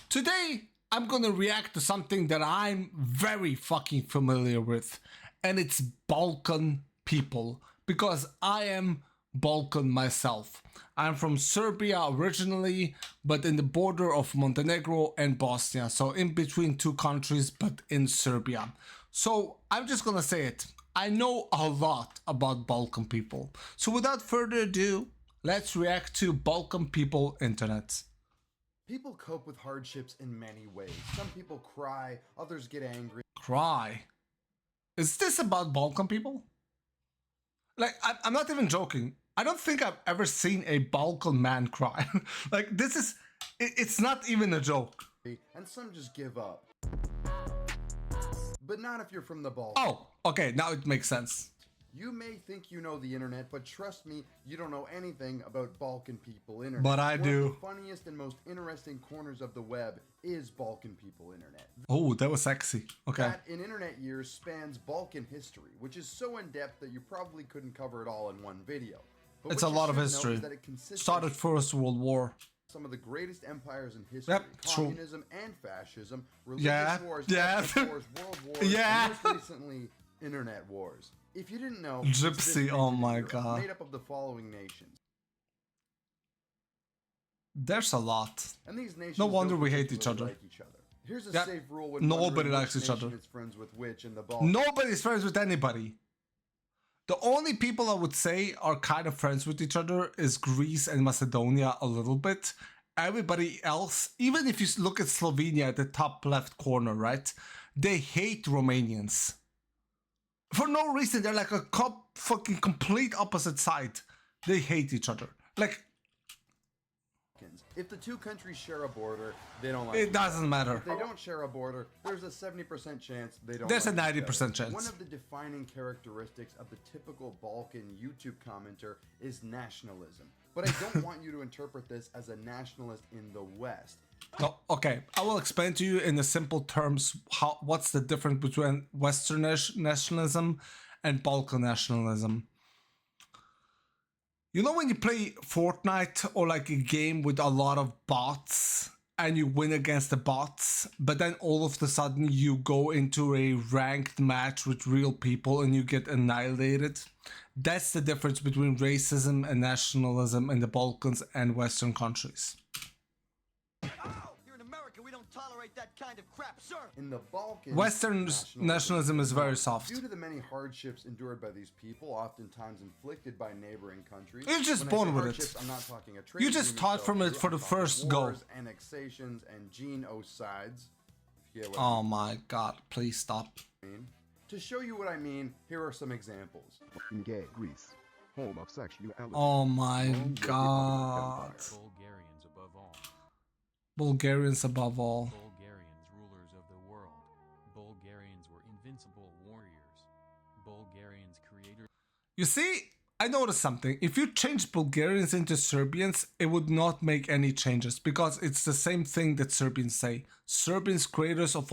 Today, I'm gonna react to something that I'm very fucking familiar with, and it's Balkan people, because I am Balkan myself. I'm from Serbia originally, but in the border of Montenegro and Bosnia, so in between two countries, but in Serbia. So I'm just gonna say it. I know a lot about Balkan people. So without further ado, let's react to Balkan people internet. People cope with hardships in many ways. Some people cry, others get angry. Cry? Is this about Balkan people? Like, I'm not even joking. I don't think I've ever seen a Balkan man cry. Like, this is, it's not even a joke. And some just give up. But not if you're from the Balkans. Oh, okay, now it makes sense. You may think you know the internet, but trust me, you don't know anything about Balkan people internet. But I do. One of the funniest and most interesting corners of the web is Balkan people internet. Oh, that was sexy. Okay. That in internet years spans Balkan history, which is so in depth that you probably couldn't cover it all in one video. But It's a lot of history. Started First World War. Some of the greatest empires in history, communism and fascism, religious wars, ethnic wars, world wars, and most recently, internet wars. If you didn't know, Gypsy, oh my god. Made up of the following nations. There's a lot. And these nations no wonder we hate each other. Like each other. Here's a safe rule when nobody likes each other. Is friends with which in the Balkans. Nobody's friends with anybody. The only people I would say are kind of friends with each other is Greece and Macedonia a little bit. Everybody else, even if you look at Slovenia at the top left corner, right? They hate Romanians. For no reason, they're like a fucking complete opposite side. They hate each other. Like, if the two countries share a border, they don't like it. Doesn't matter. If they don't share a border, there's a 70% chance they don't. There's a 90% chance. One of the defining characteristics of the typical Balkan YouTube commenter is nationalism. But I don't want you to interpret this as a nationalist in the West. No, okay. I will explain to you in the simple terms what's the difference between Western nationalism and Balkan nationalism. You know when you play Fortnite or like a game with a lot of bots and you win against the bots, but then all of a sudden you go into a ranked match with real people and you get annihilated? That's the difference between racism and nationalism in the Balkans and Western countries. Tolerate that kind of crap, sir. In the Balkans, Western nationalism is very soft. Due to the many hardships endured by these people, oftentimes inflicted by neighboring countries. You're just born with it. I'm not talking a trade. You just taught from it for the first go. Annexations and genocides. Oh my god, please stop. To show you what I mean, here are some examples. In gay Greece, home of sexuality. Oh my god. Bulgarians above all. Bulgarians above all. Bulgarians, rulers of the world. Bulgarians were invincible warriors. Bulgarians creators. You see, I noticed something. If you change Bulgarians into Serbians, it would not make any changes because it's the same thing that Serbians say. Serbians, creators of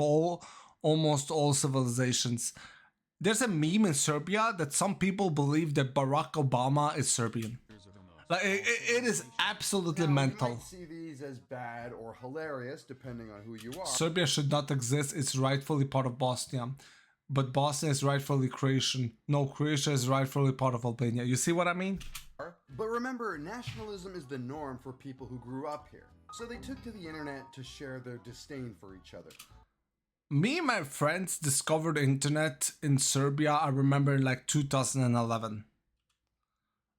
almost all civilizations. There's a meme in Serbia that some people believe that Barack Obama is Serbian. Like, it is absolutely mental. You might see these as bad or hilarious, depending on who you are. Serbia should not exist. It's rightfully part of Bosnia. But Bosnia is rightfully Croatian. No, Croatia is rightfully part of Albania. You see what I mean? But remember, nationalism is the norm for people who grew up here. So they took to the internet to share their disdain for each other. Me and my friends discovered the internet in Serbia, I remember in like 2011.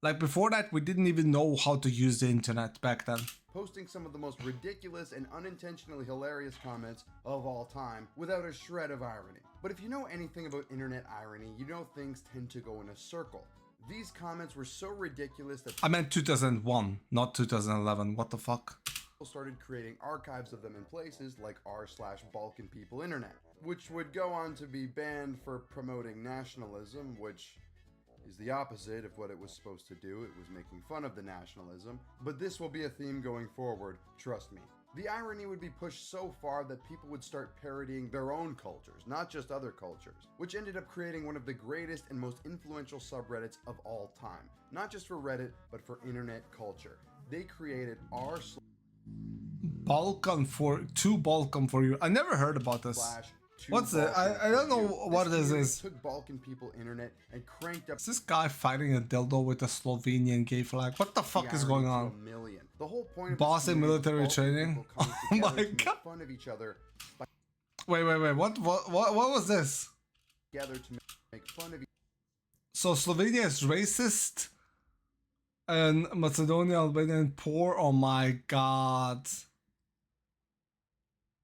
Like before that, we didn't even know how to use the internet back then. Posting some of the most ridiculous and unintentionally hilarious comments of all time without a shred of irony. But if you know anything about internet irony, you know things tend to go in a circle. These comments were so ridiculous that I meant 2001, not 2011. What the fuck? People started creating archives of them in places like r/Balkan People Internet, which would go on to be banned for promoting nationalism, which is the opposite of what it was supposed to do. It was making fun of the nationalism, but this will be a theme going forward, trust me. The irony would be pushed so far that people would start parodying their own cultures, not just other cultures, which ended up creating one of the greatest and most influential subreddits of all time, not just for Reddit, but for internet culture. They created Balkan for you. I never heard about this. slash two What's it? Balkan I don't for know you. what this community is. Took Balkan people internet and cranked up Is this guy fighting a dildo with a Slovenian gay flag? What the fuck is going on? a million. The whole point of Bossy this community military was Balkan training? people coming Oh together my to make God. fun of each other, Wait. What was this? together to make fun of So Slovenia is racist and Macedonia, Albania, and poor. Oh my god.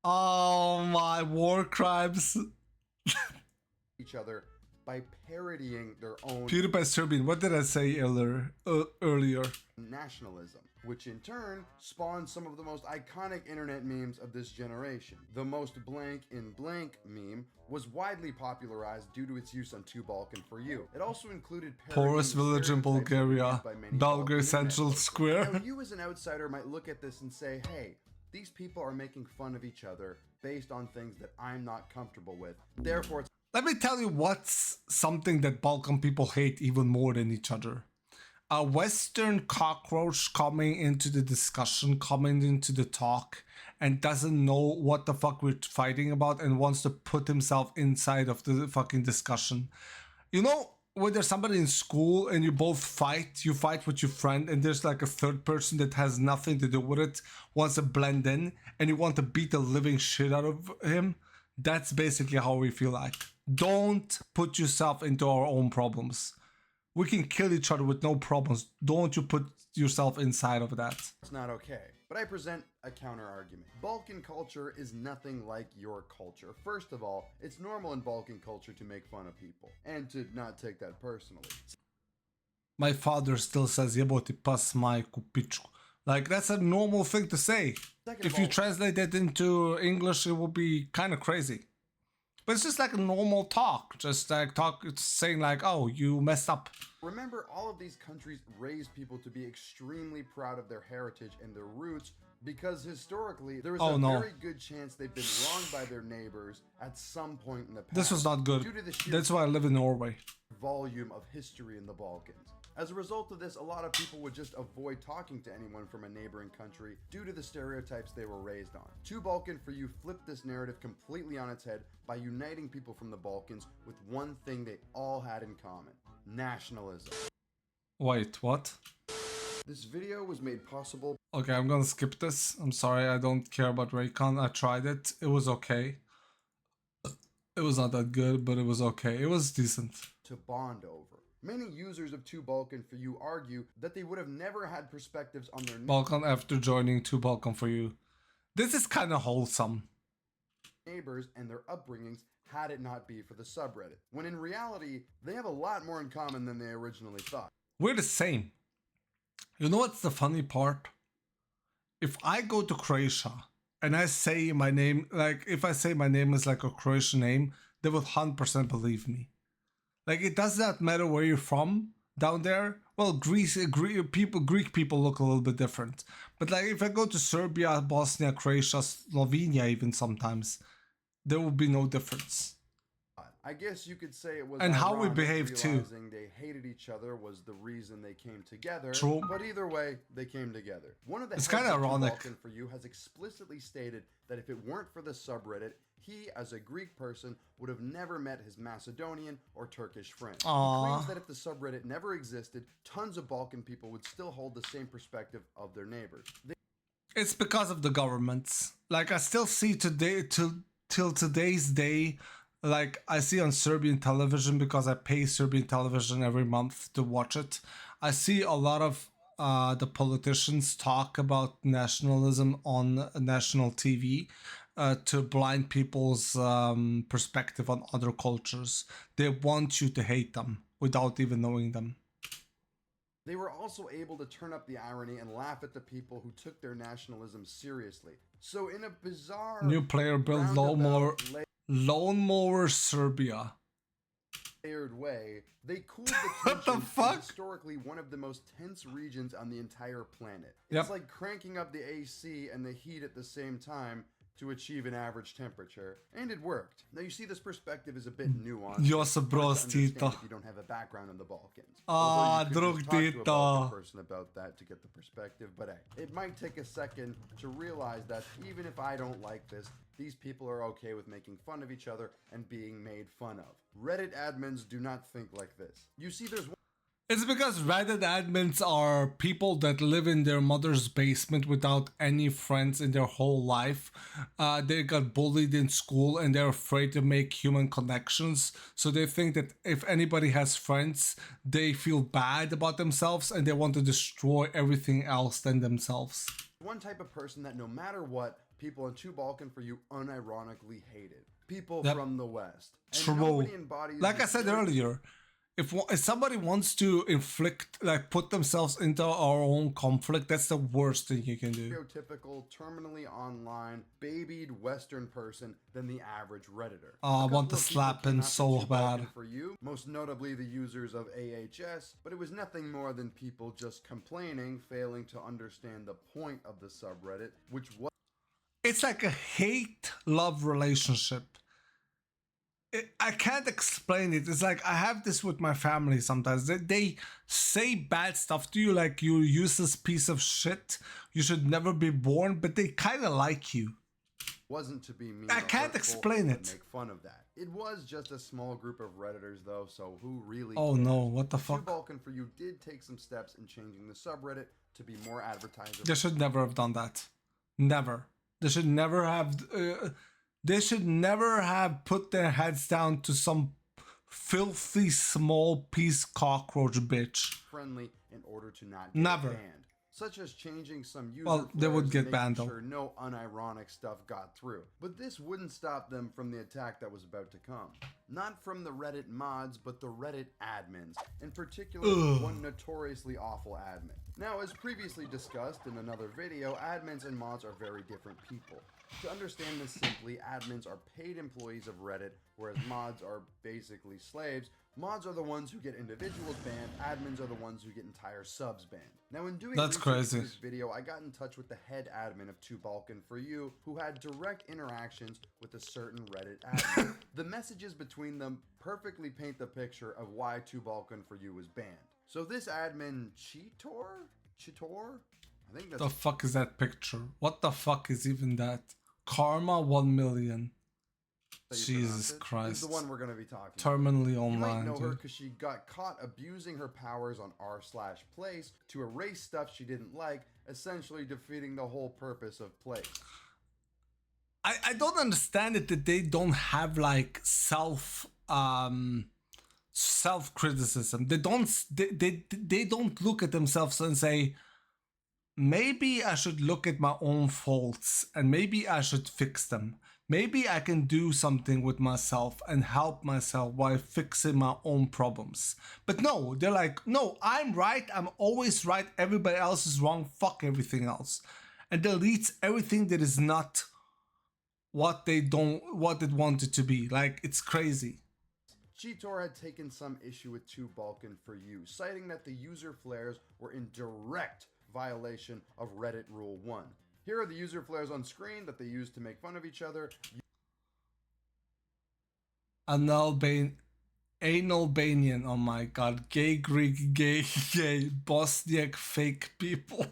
Oh my war crimes. each other by parodying their own PewDiePie Serbian. What did I say earlier? nationalism, which in turn spawned some of the most iconic internet memes of this generation. The most blank in blank meme was widely popularized due to its use on 2Balkan for You. It also included Poorest village in Bulgaria, Belgrade Central Square. Now, you as an outsider might look at this and say, hey, these people are making fun of each other based on things that I'm not comfortable with. Therefore, it's Let me tell you what's something that Balkan people hate even more than each other. A Western cockroach coming into the discussion, coming into the talk, and doesn't know what the fuck we're fighting about and wants to put himself inside of the fucking discussion. You know, when there's somebody in school and you both fight, you fight with your friend, and there's like a third person that has nothing to do with it, wants to blend in, and you want to beat the living shit out of him. That's basically how we feel like. Don't put yourself into our own problems. We can kill each other with no problems. Don't you put yourself inside of that. not okay. But I present a counter argument. Balkan culture is nothing like your culture. First of all, it's normal in Balkan culture to make fun of people and to not take that personally. My father still says jeboti pas majku pičku. Like, that's a normal thing to say. Second If of you all, translate that into English, it will be kind of crazy. But it's just like a normal talk. Just like it's saying like, oh, you messed up. remember, all of these countries raise people to be extremely proud of their heritage and their roots because historically there is a very good chance they've been wronged by their neighbors at some point in the past. This was not good. Due to the sheer That's why I live in Norway. volume of history in the Balkans. As a result of this, a lot of people would just avoid talking to anyone from a neighboring country due to the stereotypes they were raised on. 2Balkan for You flipped this narrative completely on its head by uniting people from the Balkans with one thing they all had in common: nationalism. Wait, what? This video was made possible. Okay, I'm gonna skip this. I'm sorry, I don't care about Raycon. I tried it. It was okay. It was not that good, but it was okay. It was decent. To bond over. Many users of 2Balkan for You argue that they would have never had perspectives on their Balkan after joining 2Balkan for You. This is kind of wholesome. neighbors and their upbringings had it not be for the subreddit, when in reality, they have a lot more in common than they originally thought. We're the same. You know what's the funny part? If I go to Croatia and I say my name, like if I say my name is like a Croatian name, they would 100% believe me. Like, it does not matter where you're from down there. Well, Greek people look a little bit different. But like, if I go to Serbia, Bosnia, Croatia, Slovenia even sometimes, there will be no difference. I guess you could say it was And how we ironic behave too. realizing they hated each other was the reason they came together. True. But either way, they came together. One of the It's heads kinda of ironic. 2Balkan for You has explicitly stated that if it weren't for the subreddit, he, as a Greek person, would have never met his Macedonian or Turkish friend. He claims that if the subreddit never existed, tons of Balkan people would still hold the same perspective of their neighbors. It's because of the governments. Like, I still see today, till today's day, like, I see on Serbian television because I pay Serbian television every month to watch it. I see a lot of the politicians talk about nationalism on national TV to blind people's perspective on other cultures. They want you to hate them without even knowing them. They were also able to turn up the irony and laugh at the people who took their nationalism seriously. So in a bizarre New player build roundabout, Lawnmower Serbia. layered way, they cooled the What the tension in fuck? historically one of the most tense regions on the entire planet. Yep. It's like cranking up the AC and the heat at the same time, to achieve an average temperature, and it worked. Now you see, this perspective is a bit nuanced. Yo It's se hard to understand prostito. if you don't have a background in the Balkans. Ah, Although you could just talk to a drugdito. Balkan person about that to get the perspective, but hey, it might take a second to realize that even if I don't like this, these people are okay with making fun of each other and being made fun of. Reddit admins do not think like this. You see, there's It's because Reddit admins are people that live in their mother's basement without any friends in their whole life. They got bullied in school and they're afraid to make human connections. So they think that if anybody has friends, they feel bad about themselves and they want to destroy everything else than themselves. one type of person that no matter what, people in 2 Balkan for you unironically hated. People Yep. from the West. And True. nobody embodies Like I the said stereotype- earlier, if somebody wants to inflict, like put themselves into our own conflict, that's the worst thing you can do. stereotypical, terminally online, babied Western person than the average Redditor. Oh, I A want couple to of people slap came him out for so 2 Balkan bad. for you, most notably the users of AHS, but it was nothing more than people just complaining, failing to understand the point of the subreddit, which was It's like a hate-love relationship. I can't explain it. It's like I have this with my family sometimes. They say bad stuff to you, like you useless piece of shit. You should never be born, but they kind of like you. wasn't to be mean. I or can't hurtful, explain but it. Make fun of that. It was just a small group of Redditors, though, so who really? Oh cares? no, what the 2 fuck? Balkan for you did take some steps in changing the subreddit to be more advertisable. They should never have done that. Never. They should never have. They should never have put their heads down to some filthy small piece cockroach bitch. Friendly in order to not get Never. banned, such as changing some user Well, they would flares get and banned, making though. sure no unironic stuff got through. But this wouldn't stop them from the attack that was about to come. Not from the Reddit mods, but the Reddit admins, in particular one notoriously awful admin. Now, as previously discussed in another video, admins and mods are very different people. To understand this simply, admins are paid employees of Reddit, whereas mods are basically slaves. Mods are the ones who get individuals banned, admins are the ones who get entire subs banned. Now, in doing That's research for crazy. this video, I got in touch with the head admin of 2 Balkan for you, who had direct interactions with a certain Reddit admin. The messages between them perfectly paint the picture of why 2 Balkan for you was banned. So this admin, Chitor? I think that's The fuck is that picture? What the fuck is even that? Karma 1 million. how you pronounce Jesus it, Christ. is the one we're going to be talking about. Terminally You might online, know her dude. because she got caught abusing her powers on r/place to erase stuff she didn't like, essentially defeating the whole purpose of place. I don't understand it that they don't have like self criticism. They don't look at themselves and say, maybe I should look at my own faults and maybe I should fix them. Maybe I can do something with myself and help myself while fixing my own problems. But no, they're like, no, I'm right. I'm always right. Everybody else is wrong. Fuck everything else. And deletes everything that is not what it wanted to be. Like, it's crazy. Cheetor had taken some issue with 2 Balkan for you, citing that the user flares were in direct violation of Reddit Rule 1. Here are the user flares on screen that they used to make fun of each other. An Albanian, oh my god, gay Greek, gay, Bosniak fake people.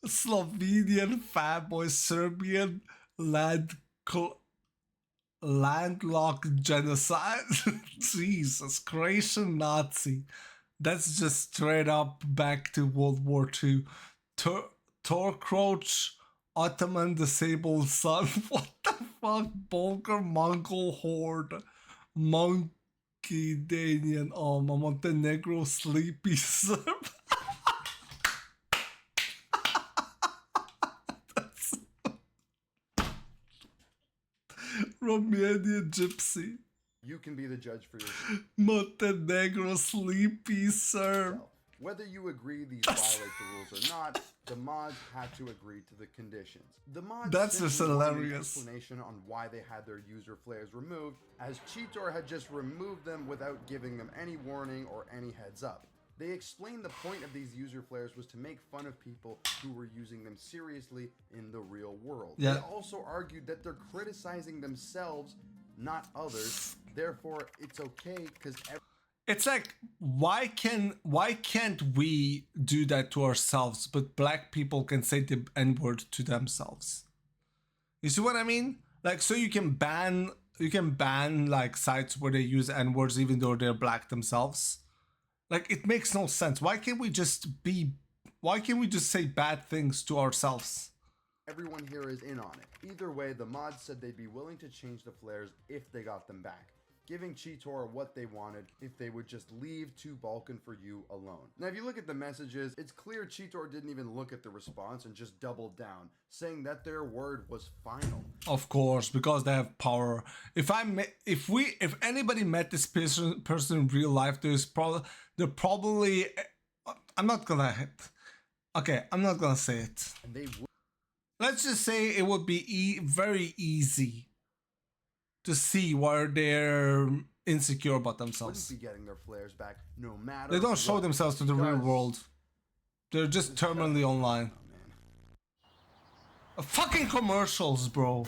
Slovenian fanboy, Serbian landlocked genocide. Jesus, Croatian Nazi. That's just straight up back to World War II. Torcroach, Ottoman disabled son. What the fuck? Bulgar Mongol horde. Monkey Danian. Oh, Montenegro sleepy Serb. That's Romanian gypsy. You can be the judge for yourself. Montenegro sleepy Serb. Whether you agree these violate the rules or not, the mods had to agree to the conditions. The mods That's simply just wanted an hilarious. explanation on why they had their user flares removed, as Cheetor had just removed them without giving them any warning or any heads up. They explained the point of these user flares was to make fun of people who were using them seriously in the real world. Yeah. They also argued that they're criticizing themselves, not others. Therefore, it's okay because It's like, why can't we do that to ourselves, but black people can say the N-word to themselves? You see what I mean? Like, so you can ban like sites where they use N-words even though they're black themselves. Like, it makes no sense. Why can't we just say bad things to ourselves? everyone here is in on it. Either way, the mods said they'd be willing to change the flares if they got them back, giving Cheetor what they wanted if they would just leave 2 Balkan for you alone. Now, if you look at the messages, it's clear Cheetor didn't even look at the response and just doubled down, saying that their word was final. Of course, because they have power. If anybody met this person in real life, they're probably I'm not gonna say it. And they would. Let's just say it would be very easy to see where they're insecure about themselves. Wouldn't be getting their flares back no matter. They don't show what, themselves to the real because world. They're just terminally online. Oh, man. Fucking commercials, bro.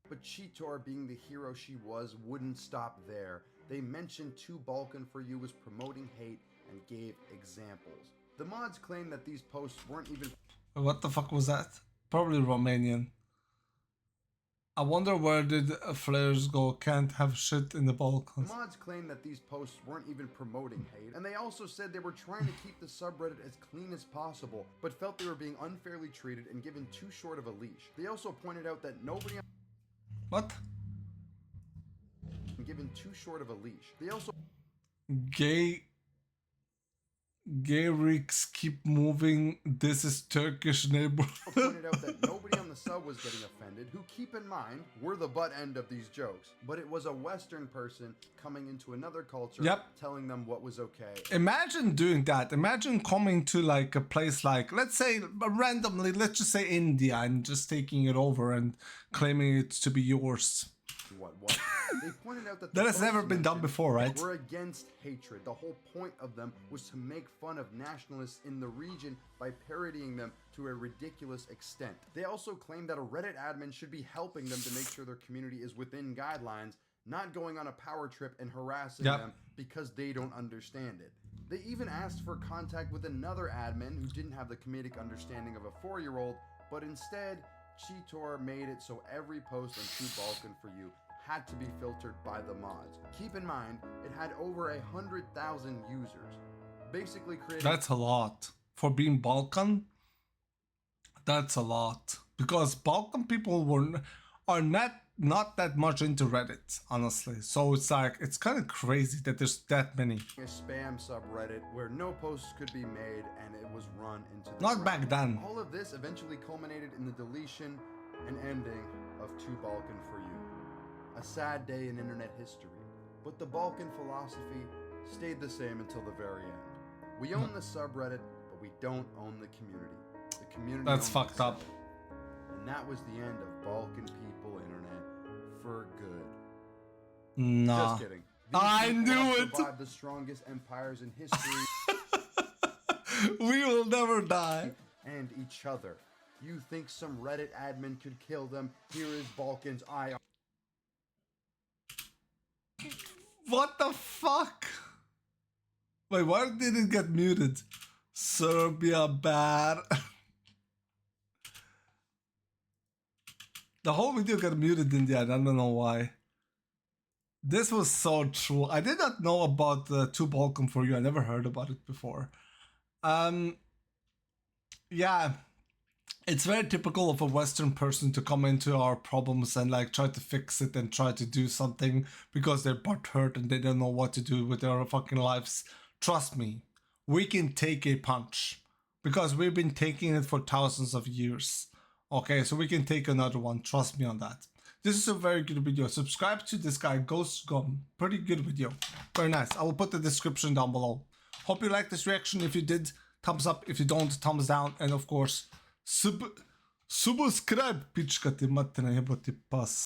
But Cheetor, being the hero she was, wouldn't stop there. They mentioned 2 Balkan for you was promoting hate and gave examples. The mods claim that these posts weren't even. What the fuck was that? Probably Romanian. I wonder where did flairs go? Can't have shit in the Balkans. The mods claim that these posts weren't even promoting hate, and they also said they were trying to keep the subreddit as clean as possible, but felt they were being unfairly treated and given too short of a leash. They also pointed out that nobody What? given too short of a leash. They also Gay rigs keep moving. This is Turkish neighbor. pointed out that nobody on the sub was getting offended, who, keep in mind, were the butt end of these jokes. But it was a Western person coming into another culture, Yep. telling them what was okay. Imagine doing that. Imagine coming to like a place like, let's say randomly, let's just say India, and just taking it over and claiming it to be yours. What? They pointed out that That the has never posts been done mentioned before, right? were against hatred. The whole point of them was to make fun of nationalists in the region by parodying them to a ridiculous extent. They also claimed that a Reddit admin should be helping them to make sure their community is within guidelines, not going on a power trip and harassing Yep. them because they don't understand it. They even asked for contact with another admin who didn't have the comedic understanding of a 4-year-old, but instead, Cheetor made it so every post on 2 Balkan for you had to be filtered by the mods. Keep in mind, it had over 100,000 users. Basically creating... That's a lot. For being Balkan, that's a lot. Because Balkan people are not that much into Reddit, honestly. So it's like, it's kind of crazy that there's that many. a spam subreddit where no posts could be made and it was run into the Not ground. back then. All of this eventually culminated in the deletion and ending of 2 Balkan for you. A sad day in internet history, but the Balkan philosophy stayed the same until the very end. We own the subreddit, but we don't own the community. The community That's owns fucked itself. up. And that was the end of Balkan people internet for good. Nah. Just kidding. These I people knew have it. survived the strongest empires in history We will never die. and each other. You think some Reddit admin could kill them? Here is Balkan's eye. What the fuck? Wait, why did it get muted? Serbia bad. The whole video got muted in the end. I don't know why. This was so true. I did not know about the 2 Balkan for you. I never heard about it before. Yeah. It's very typical of a Western person to come into our problems and like try to fix it and try to do something because they're butthurt and they don't know what to do with their fucking lives. Trust me, we can take a punch because we've been taking it for thousands of years. Okay, so we can take another one. Trust me on that. This is a very good video. Subscribe to this guy, Ghost Gum. Pretty good video. Very nice. I will put the description down below. Hope you liked this reaction. If you did, thumbs up. If you don't, thumbs down. And of course, subscribe, pička ti materna, jebote pas.